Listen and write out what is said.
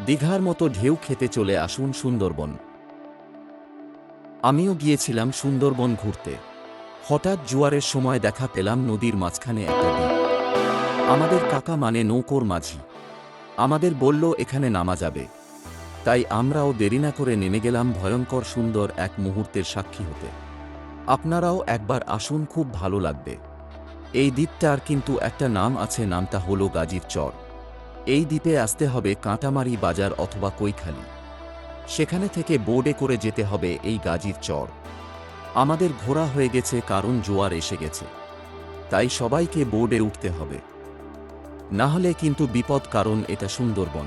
দীঘার মতো ঢেউ খেতে চলে আসুন সুন্দরবন। আমিও গিয়েছিলাম সুন্দরবন ঘুরতে। হঠাৎ জোয়ারের সময় দেখা পেলাম নদীর মাঝখানে একটা দ্বীপ। আমাদের কাকা মানে নৌকোর মাঝি আমাদের বলল এখানে নামা যাবে। তাই আমরাও দেরি না করে নেমে গেলাম ভয়ঙ্কর সুন্দর এক মুহূর্তের সাক্ষী হতে। আপনারাও একবার আসুন, খুব ভালো লাগবে। এই দ্বীপটার কিন্তু একটা নাম আছে, নামটা হলো গাজীর চর। এই দ্বীপে আসতে হবে কাঁটামারি বাজার অথবা কৈখালী। সেখানে থেকে বোটে করে যেতে হবে এই গাজীর চর। আমাদের ঘোরা হয়ে গেছে কারণ জোয়ার এসে গেছে, তাই সবাইকে বোটে উঠতে হবে, না হলে কিন্তু বিপদ, কারণ এটা সুন্দরবন।